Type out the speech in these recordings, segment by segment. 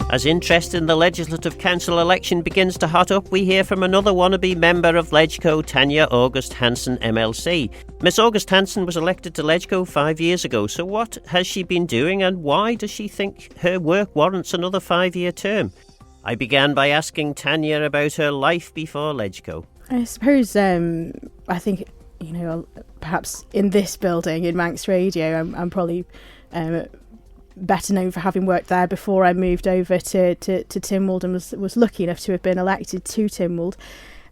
As interest in the Legislative Council election begins to hot up, we hear from another wannabe member of LegCo, Tanya August Hanson MLC. Miss August Hanson was elected to LegCo 5 years ago, so what has she been doing and why does she think her work warrants another 5-year term? I began by asking Tanya about her life before LegCo. I suppose, I think, perhaps in this building, in Manx Radio, I'm probably better known for having worked there before I moved over to Tynwald and was lucky enough to have been elected to Tynwald.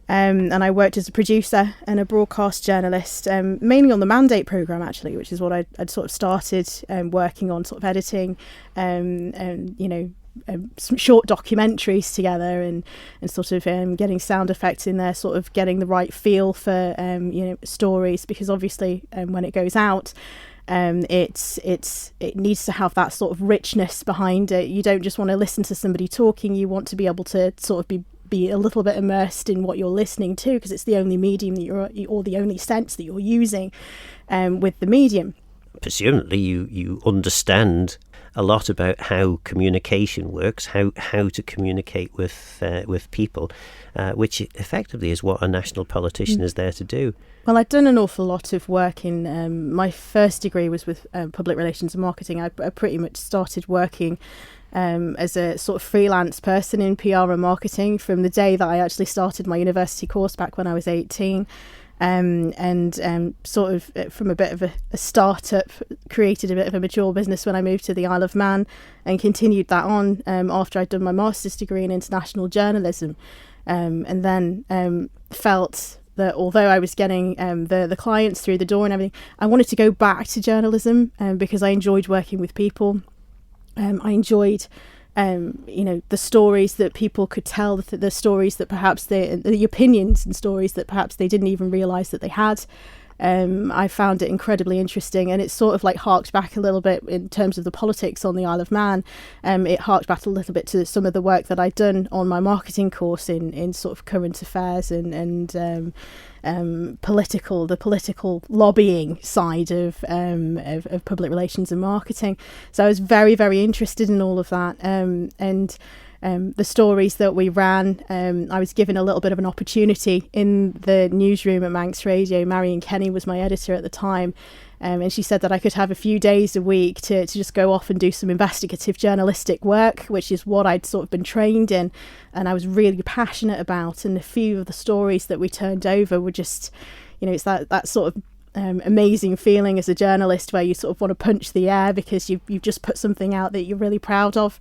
And I worked as a producer and a broadcast journalist, mainly on the Mandate programme actually, which is what I'd sort of started working on, sort of editing some short documentaries together and sort of getting sound effects in there, sort of getting the right feel for stories, because obviously when it goes out, it needs to have that sort of richness behind it. You don't just want to listen to somebody talking, you want to be able to sort of be a little bit immersed in what you're listening to, because it's the only medium that or the only sense that you're using with the medium. Presumably you understand a lot about how communication works, how to communicate with people, which effectively is what a national politician is there to do. Well, I'd done an awful lot of work in my first degree was with public relations and marketing. I pretty much started working as a sort of freelance person in PR and marketing from the day that I actually started my university course back when I was 18. Sort of from a bit of a start-up, created a bit of a mature business when I moved to the Isle of Man and continued that on after I'd done my master's degree in international journalism, and then felt that although I was getting the clients through the door and everything, I wanted to go back to journalism because I enjoyed working with people. I enjoyed the stories that people could tell, the stories that perhaps the opinions and stories that perhaps they didn't even realise that they had. I found it incredibly interesting, and it sort of like harked back a little bit in terms of the politics on the Isle of Man. It harked back a little bit to some of the work that I'd done on my marketing course in sort of current affairs and the political lobbying side of public relations and marketing. So I was very, very interested in all of that. The stories that we ran, I was given a little bit of an opportunity in the newsroom at Manx Radio. Marion Kenny was my editor at the time, and she said that I could have a few days a week to just go off and do some investigative journalistic work, which is what I'd sort of been trained in and I was really passionate about. And a few of the stories that we turned over were just, it's that sort of amazing feeling as a journalist where you sort of want to punch the air because you've just put something out that you're really proud of.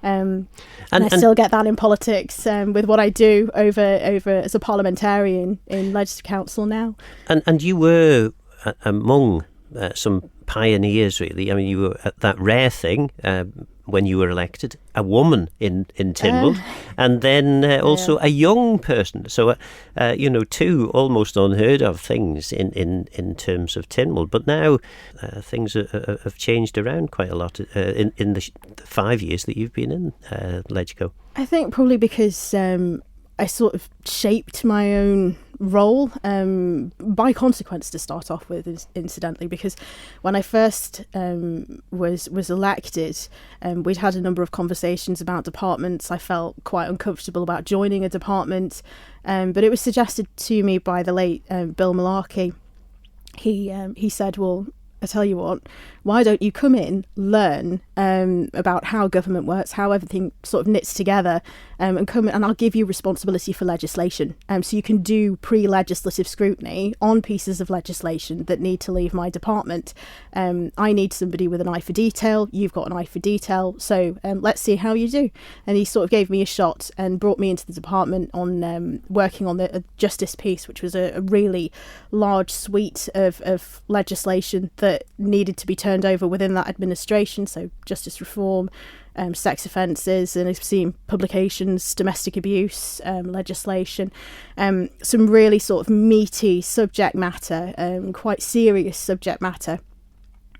And I still get that in politics with what I do over as a parliamentarian in Legislative Council now. And you were among some pioneers, really. I mean, you were that rare thing when you were elected, a woman in Tynwald, and then also a young person. So, two almost unheard of things in terms of Tynwald. But now things have changed around quite a lot in the 5 years that you've been in LegCo. I think probably because I sort of shaped my own role by consequence to start off with, incidentally, because when I first was elected, we'd had a number of conversations about departments. I felt quite uncomfortable about joining a department, but it was suggested to me by the late Bill Malarkey. He said, well, I tell you what, why don't you come in, learn about how government works, how everything sort of knits together, and come in, and I'll give you responsibility for legislation. So you can do pre-legislative scrutiny on pieces of legislation that need to leave my department. I need somebody with an eye for detail. You've got an eye for detail. So let's see how you do. And he sort of gave me a shot and brought me into the department on working on the justice piece, which was a really large suite of legislation that needed to be turned over within that administration. So justice reform, sex offences, and I've seen publications, domestic abuse legislation, some really sort of meaty subject matter, quite serious subject matter,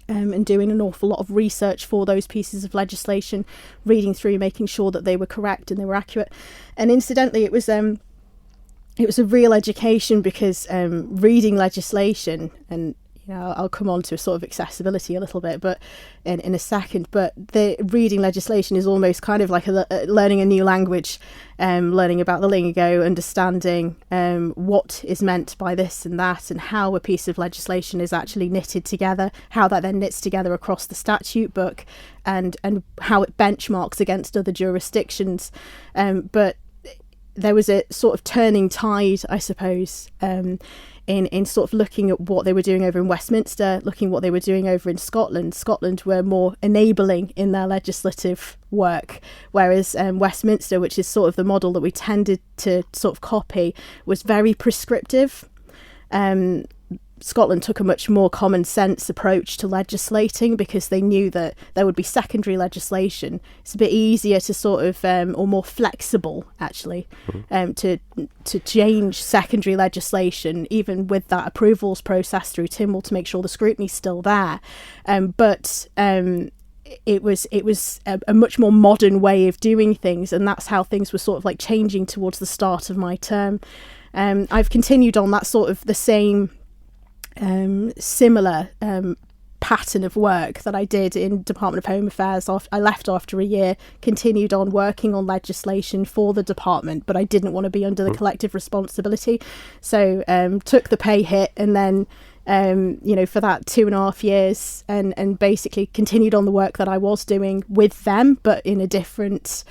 and doing an awful lot of research for those pieces of legislation, reading through, making sure that they were correct and they were accurate. And incidentally, it was a real education because reading legislation and I'll come on to sort of accessibility a little bit, but in a second. But the reading legislation is almost kind of like learning a new language, learning about the lingo, understanding what is meant by this and that, and how a piece of legislation is actually knitted together, how that then knits together across the statute book, and how it benchmarks against other jurisdictions. But there was a sort of turning tide, I suppose, in sort of looking at what they were doing over in Westminster, looking what they were doing over in Scotland. Scotland were more enabling in their legislative work, whereas Westminster, which is sort of the model that we tended to sort of copy, was very prescriptive. Scotland took a much more common sense approach to legislating because they knew that there would be secondary legislation. It's a bit easier to sort of, or more flexible actually, to change secondary legislation, even with that approvals process through Tynwald to make sure the scrutiny's still there. But it was a much more modern way of doing things, and that's how things were sort of like changing towards the start of my term. I've continued on that sort of the same similar pattern of work that I did in Department of Home Affairs. I left after a year, continued on working on legislation for the department, but I didn't want to be under the collective responsibility, so took the pay hit, and then for that 2.5 years and basically continued on the work that I was doing with them, but in a different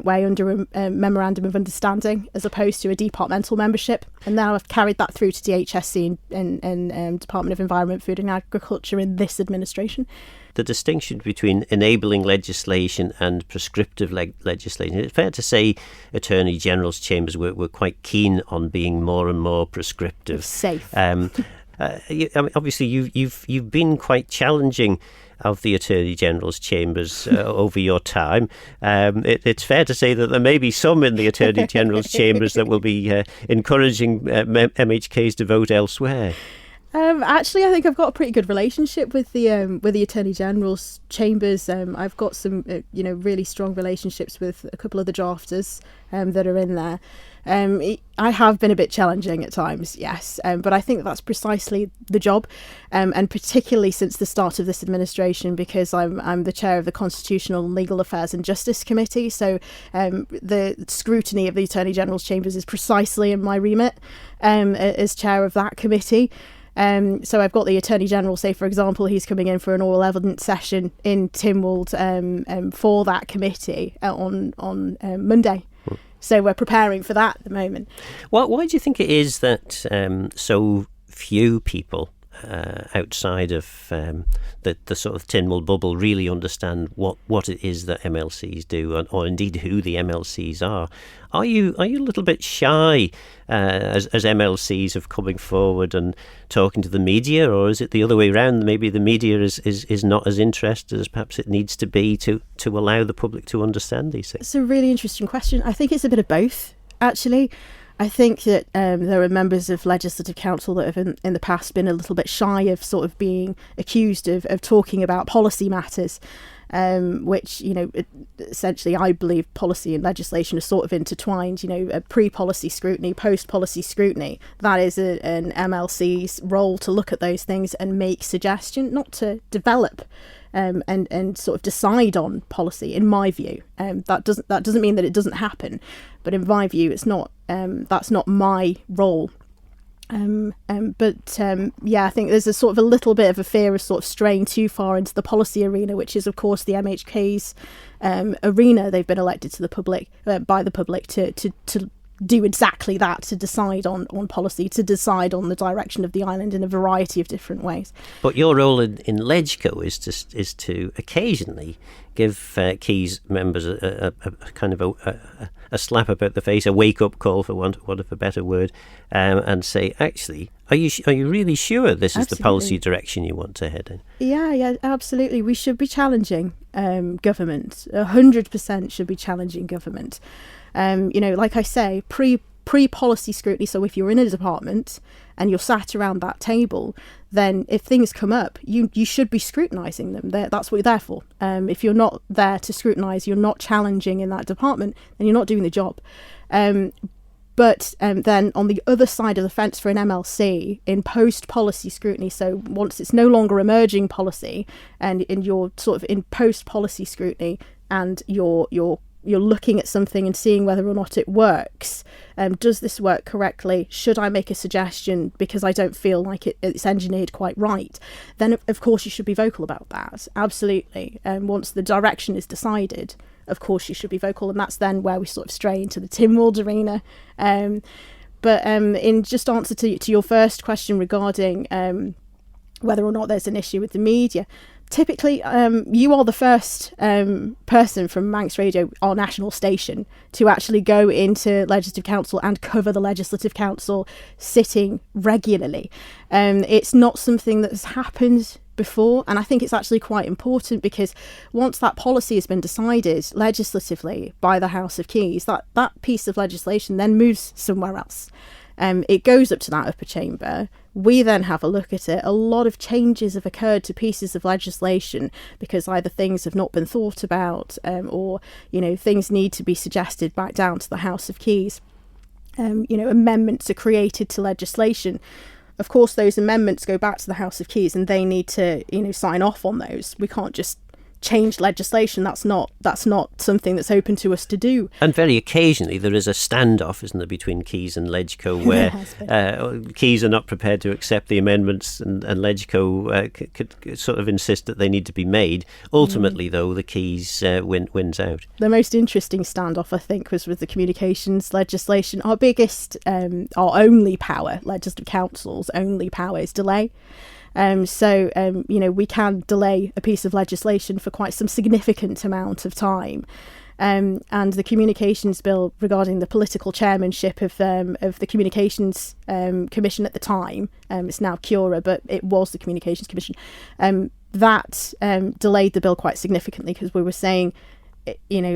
way under a memorandum of understanding as opposed to a departmental membership. And now I've carried that through to DHSC and Department of Environment, Food and Agriculture in this administration. The distinction between enabling legislation and prescriptive legislation, it's fair to say Attorney General's chambers were quite keen on being more and more prescriptive. Safe. Obviously, you've been quite challenging of the Attorney General's chambers over your time. It's fair to say that there may be some in the Attorney General's chambers that will be encouraging MHKs to vote elsewhere. Actually, I think I've got a pretty good relationship with the Attorney General's chambers. I've got some, really strong relationships with a couple of the drafters that are in there. I have been a bit challenging at times, yes, but I think that's precisely the job, and particularly since the start of this administration, because I'm the chair of the Constitutional and Legal Affairs and Justice Committee, so the scrutiny of the Attorney General's chambers is precisely in my remit as chair of that committee. So I've got the Attorney General, say for example, he's coming in for an oral evidence session in Tynwald for that committee on Monday. So we're preparing for that at the moment. Why do you think it is that so few people outside of the sort of Tynwald bubble really understand what it is that MLCs do, or indeed who the MLCs are? Are you a little bit shy as MLCs of coming forward and talking to the media, or is it the other way around? Maybe the media is not as interested as perhaps it needs to be to allow the public to understand these things? It's a really interesting question. I think it's a bit of both, actually. I think that there are members of Legislative Council that have in the past been a little bit shy of sort of being accused of talking about policy matters, which, essentially I believe policy and legislation are sort of intertwined, a pre-policy scrutiny, post-policy scrutiny. That is an MLC's role to look at those things and make suggestion, not to develop and sort of decide on policy, in my view. That doesn't mean that it doesn't happen, but in my view, it's not. That's not my role. I think there's a sort of a little bit of a fear of sort of straying too far into the policy arena, which is of course the MHK's arena. They've been elected to the public by the public to do exactly that, to decide on policy, to decide on the direction of the island in a variety of different ways. But your role in LegCo is to occasionally give Keys members a kind of a slap about the face, a wake-up call, for want of a better word, and say, actually, are you really sure this is the policy direction you want to head in? Yeah, absolutely. We should be challenging government. 100% should be challenging government. Like I say, pre-policy scrutiny. So if you're in a department and you're sat around that table, then if things come up, you should be scrutinising them. That's what you're there for. If you're not there to scrutinise, you're not challenging in that department, then you're not doing the job. But then on the other side of the fence for an MLC, in post-policy scrutiny, so once it's no longer emerging policy and you're sort of in post-policy scrutiny and you're looking at something and seeing whether or not it works, does this work correctly? Should I make a suggestion because I don't feel like it's engineered quite right? Then, of course, you should be vocal about that. Absolutely. Once the direction is decided, of course you should be vocal, and that's then where we sort of stray into the Tynwald arena. But in just answer to your first question regarding whether or not there's an issue with the media, typically you are the first person from Manx Radio, our national station, to actually go into Legislative Council and cover the Legislative Council sitting regularly. It's not something that has happened before, and I think it's actually quite important, because once that policy has been decided legislatively by the House of Keys, that piece of legislation then moves somewhere else. It goes up to that upper chamber. We then have a look at it. A lot of changes have occurred to pieces of legislation because either things have not been thought about, or things need to be suggested back down to the House of Keys. Amendments are created to legislation. Of course, those amendments go back to the House of Keys and they need to, sign off on those. We can't just change legislation. That's not something that's open to us to do. And very occasionally there is a standoff, isn't there, between Keys and LegCo, where Keys are not prepared to accept the amendments, and LegCo could sort of insist that they need to be made. Ultimately, though, the Keys wins out. The most interesting standoff, I think, was with the communications legislation. Our biggest, our only power, Legislative Council's only power, is delay. We can delay a piece of legislation for quite some significant amount of time. And the communications bill regarding the political chairmanship of the Communications Commission at the time, it's now Cura, but it was the Communications Commission, that delayed the bill quite significantly, because we were saying,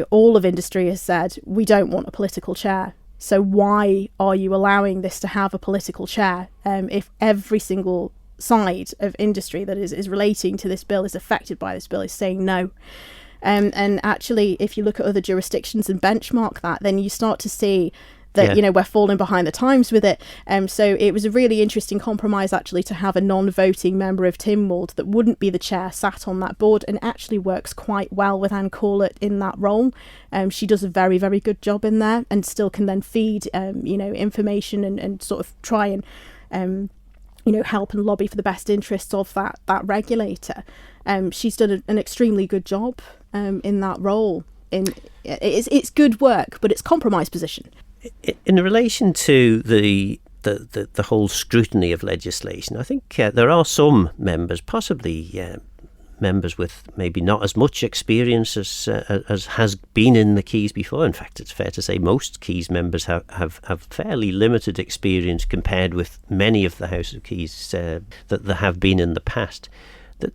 all of industry has said, we don't want a political chair. So why are you allowing this to have a political chair if every single side of industry that is relating to this bill, is affected by this bill, is saying no? And actually, if you look at other jurisdictions and benchmark that, then you start to see that we're falling behind the times with it. So it was a really interesting compromise, actually, to have a non-voting member of Tynwald that wouldn't be the chair sat on that board, and actually works quite well with Anne Corlett in that role. She does a very, very good job in there, and still can then feed information and sort of try and help and lobby for the best interests of that regulator. She's done an extremely good job in that role. It's good work, but it's compromise position. In relation to the whole scrutiny of legislation, I think there are some members, possibly members with maybe not as much experience as has been in the Keys before. In fact, it's fair to say most Keys members have fairly limited experience compared with many of the House of Keys that there have been in the past.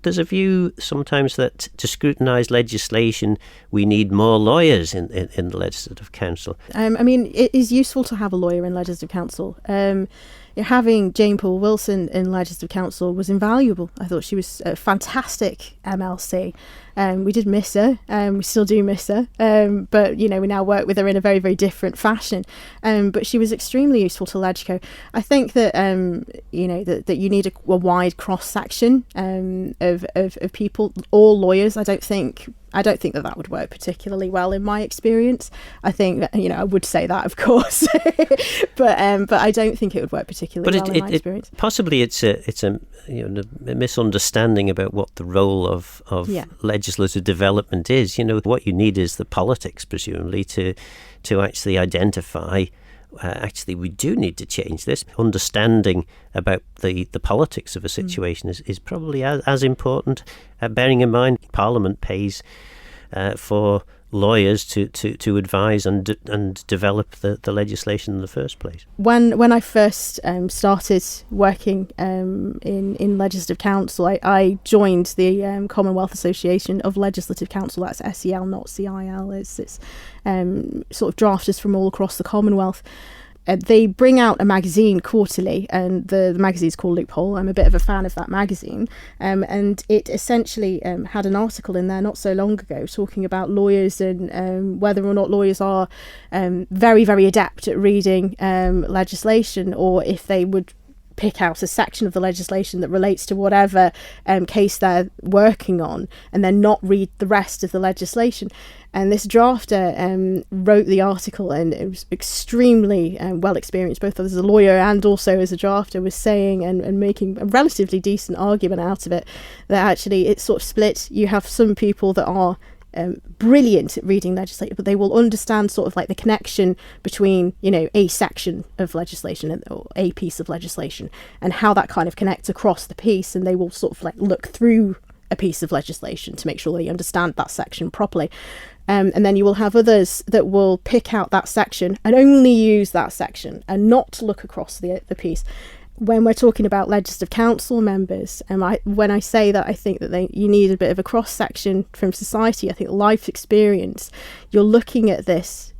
There's a view sometimes that to scrutinise legislation, we need more lawyers in the Legislative Council. It is useful to have a lawyer in Legislative Council. Having Jane Poole Wilson in Legislative Council was invaluable. I thought she was a fantastic MLC. We did miss her. We still do miss her. But we now work with her in a very, very different fashion. But she was extremely useful to LegCo. I think that that you need a wide cross section of people, all lawyers. I don't think that would work particularly well in my experience. I think that, I would say that, of course, but I don't think it would work particularly well in my experience. Possibly it's a misunderstanding about what the role of legislative development is. What you need is the politics, presumably, to actually identify. Actually, we do need to change this. Understanding about the politics of a situation is probably as important. Bearing in mind, Parliament pays for lawyers to advise and develop the legislation in the first place. When I first started working in Legislative Council, I joined the Commonwealth Association of Legislative Council. That's SEL, not CIL. It's sort of drafters from all across the Commonwealth. they bring out a magazine quarterly, and the magazine's called Loophole. I'm a bit of a fan of that magazine, and it essentially had an article in there not so long ago talking about lawyers and whether or not lawyers are very, very adept at reading legislation, or if they would pick out a section of the legislation that relates to whatever case they're working on and then not read the rest of the legislation. And this drafter wrote the article, and it was extremely well experienced, both as a lawyer and also as a drafter, was saying and making a relatively decent argument out of it, that actually it's sort of split. You have some people that are brilliant at reading legislation, but they will understand sort of like the connection between, you know, a section of legislation or a piece of legislation and how that kind of connects across the piece, and they will sort of like look through a piece of legislation to make sure they understand that section properly. And then you will have others that will pick out that section and only use that section and not look across the piece. When we're talking about legislative council members, when I say that I think that you need a bit of a cross-section from society, I think life experience, you're looking at this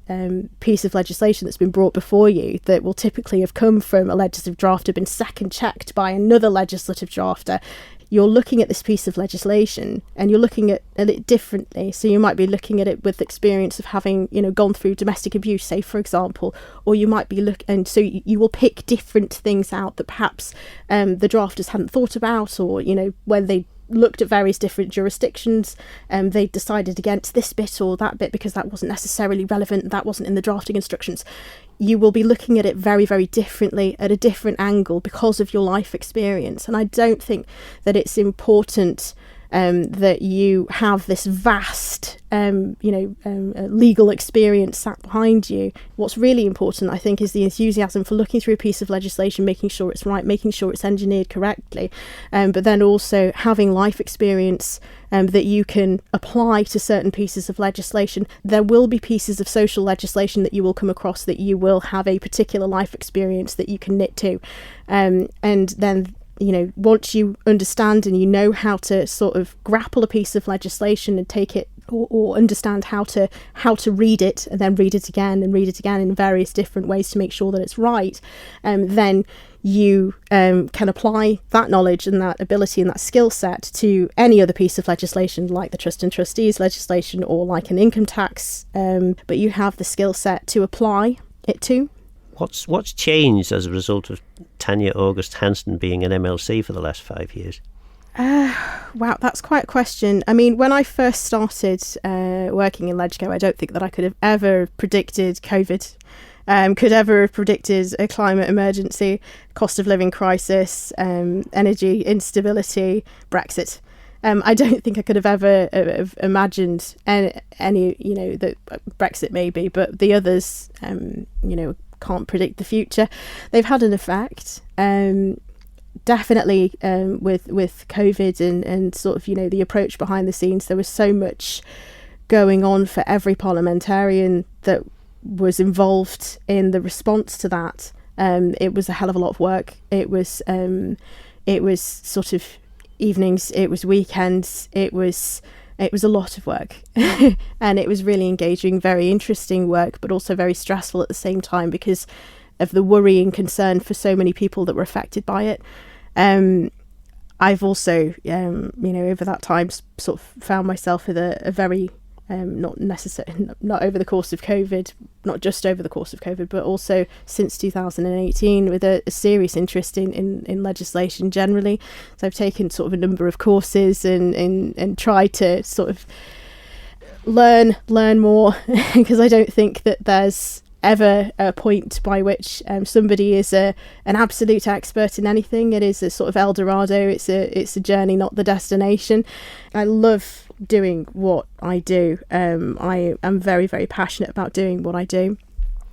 piece of legislation that's been brought before you that will typically have come from a legislative drafter, been second checked by another legislative drafter. You're looking at this piece of legislation and you're looking at it differently. So you might be looking at it with experience of having, you know, gone through domestic abuse, say, for example, or you might be and so you will pick different things out that perhaps the drafters hadn't thought about, or, you know, when they looked at various different jurisdictions, they decided against this bit or that bit because that wasn't necessarily relevant, that wasn't in the drafting instructions. You will be looking at it very, very differently at a different angle because of your life experience. And I don't think that it's important that you have this vast, legal experience sat behind you. What's really important, I think, is the enthusiasm for looking through a piece of legislation, making sure it's right, making sure it's engineered correctly, but then also having life experience that you can apply to certain pieces of legislation. There will be pieces of social legislation that you will come across that you will have a particular life experience that you can knit to, and then, you know, once you understand and you know how to sort of grapple a piece of legislation and take it or understand how to read it and then read it again and read it again in various different ways to make sure that it's right, then you can apply that knowledge and that ability and that skill set to any other piece of legislation, like the Trust and Trustees legislation or like an income tax, but you have the skill set to apply it to. What's changed as a result of Tanya August Hanson being an MLC for the last 5 years? Wow, that's quite a question. I mean, when I first started working in LegCo, I don't think that I could have ever predicted COVID, could ever have predicted a climate emergency, cost of living crisis, energy instability, Brexit. I don't think I could have ever have imagined any, you know, that Brexit maybe, but the others, can't predict the future. They've had an effect, definitely, with COVID and sort of, you know, the approach behind the scenes. There was so much going on for every parliamentarian that was involved in the response to that. It was a hell of a lot of work. It was sort of evenings, it was weekends, it was a lot of work and it was really engaging, very interesting work, but also very stressful at the same time because of the worry and concern for so many people that were affected by it. I've also, over that time sort of found myself with a very, not over the course of COVID, not just over the course of COVID, but also since 2018 with a serious interest in legislation generally. So I've taken sort of a number of courses and tried to sort of learn more because I don't think that there's ever a point by which somebody is an absolute expert in anything. It is a sort of El Dorado. It's a journey, not the destination. I love doing what I do. I am very, very passionate about doing what I do.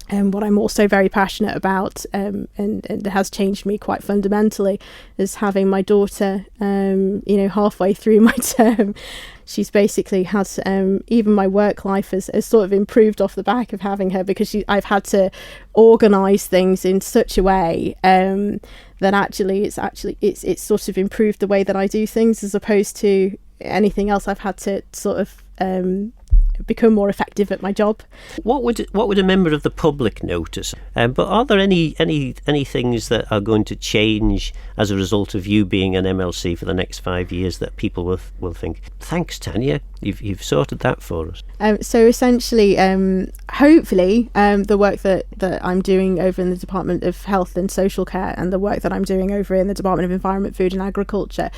And what I'm also very passionate about, and it has changed me quite fundamentally, is having my daughter, halfway through my term. She's basically had, even my work life has sort of improved off the back of having her, because I've had to organise things in such a way that actually it's sort of improved the way that I do things, as opposed to anything else I've had to sort of become more effective at my job. What would a member of the public notice? But are there any things that are going to change as a result of you being an MLC for the next 5 years that people will think, thanks Tanya, you've sorted that for us? So essentially, hopefully, the work that I'm doing over in the Department of Health and Social Care and the work that I'm doing over in the Department of Environment, Food and Agriculture,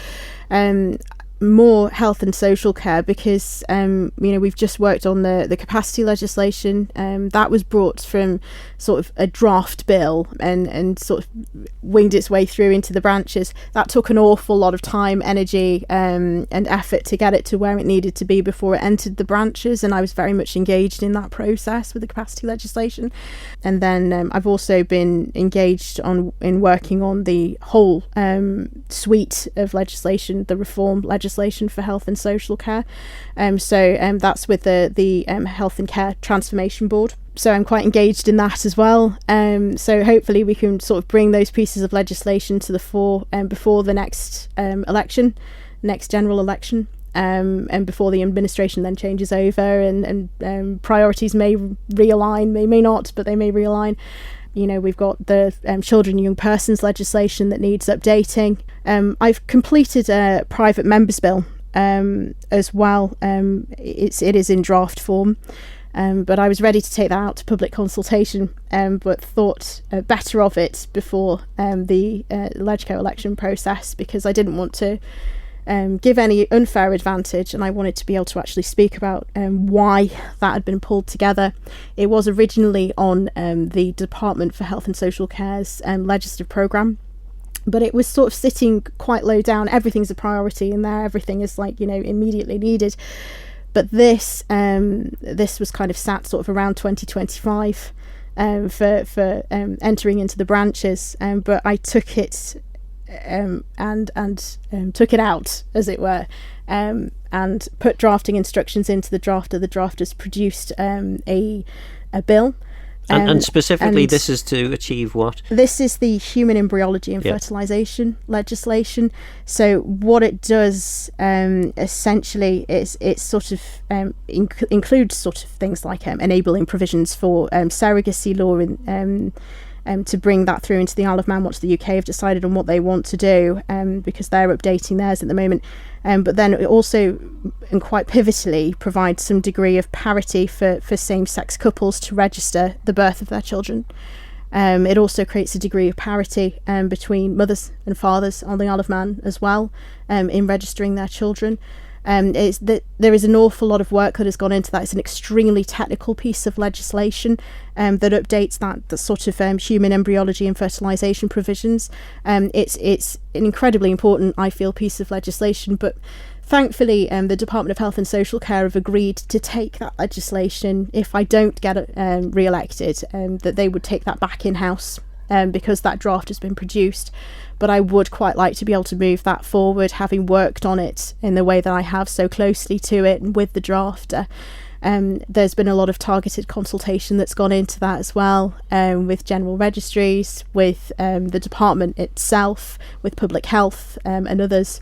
more health and social care, because we've just worked on the capacity legislation that was brought from sort of a draft bill and sort of winged its way through into the branches. That took an awful lot of time, energy and effort to get it to where it needed to be before it entered the branches, and I was very much engaged in that process with the capacity legislation. And then I've also been engaged in working on the whole suite of legislation, the reform legislation for health and social care. So that's with the Health and Care Transformation Board. So I'm quite engaged in that as well. So hopefully we can sort of bring those pieces of legislation to the fore before the next next general election. And before the administration then changes over and priorities may realign, may not, but they may realign. We've got the children and young persons legislation that needs updating. I've completed a private members bill as well. It is in draft form, but I was ready to take that out to public consultation, but thought better of it before the LegCo election process, because I didn't want to give any unfair advantage, and I wanted to be able to actually speak about why that had been pulled together. It was originally on the Department for Health and Social Care's legislative programme, but it was sort of sitting quite low down. Everything's a priority in there, everything is immediately needed. But this was kind of sat sort of around 2025 for entering into the branches, but I took it and took it out, as it were, and put drafting instructions into the drafter. The drafters produced a bill. And specifically, this is to achieve what? This is the human embryology and fertilisation legislation. So what it does essentially is it sort of includes sort of things like enabling provisions for surrogacy law to bring that through into the Isle of Man once the UK have decided on what they want to do, because they're updating theirs at the moment. But then it also, and quite pivotally, provides some degree of parity for same-sex couples to register the birth of their children. It also creates a degree of parity between mothers and fathers on the Isle of Man as well, in registering their children. There is an awful lot of work that has gone into that. It's an extremely technical piece of legislation that updates that sort of human embryology and fertilisation provisions. It's an incredibly important, I feel, piece of legislation, but thankfully the Department of Health and Social Care have agreed to take that legislation, if I don't get re-elected, that they would take that back in-house, because that draft has been produced. But I would quite like to be able to move that forward, having worked on it in the way that I have so closely to it and with the drafter. There's been a lot of targeted consultation that's gone into that as well, with general registries, with the department itself, with public health and others.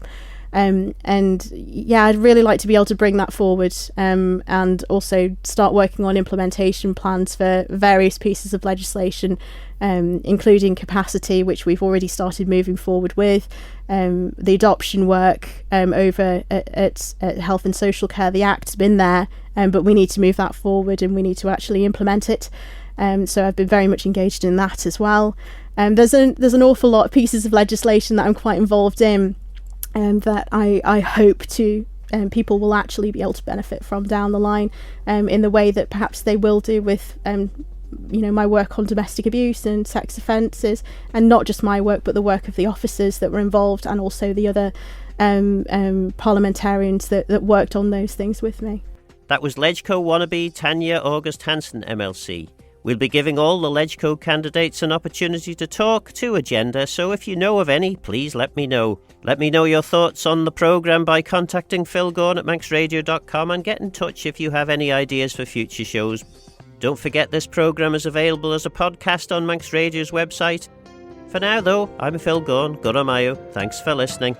And yeah, I'd really like to be able to bring that forward, and also start working on implementation plans for various pieces of legislation, including capacity, which we've already started moving forward with, the adoption work over at Health and Social Care. The Act's been there, but we need to move that forward and we need to actually implement it. So I've been very much engaged in that as well. There's an awful lot of pieces of legislation that I'm quite involved in, that I hope to people will actually be able to benefit from down the line, in the way that perhaps they will do with my work on domestic abuse and sex offences, and not just my work but the work of the officers that were involved, and also the other parliamentarians that worked on those things with me. That was LegCo wannabe Tanya August Hanson MLC. We'll be giving all the LegCo candidates an opportunity to talk to Agenda, so if you know of any, please let me know. Let me know your thoughts on the programme by contacting Phil Gorn at manxradio.com, and get in touch if you have any ideas for future shows. Don't forget this programme is available as a podcast on Manx Radio's website. For now though, I'm Phil Gorn, Guramayo. Thanks for listening.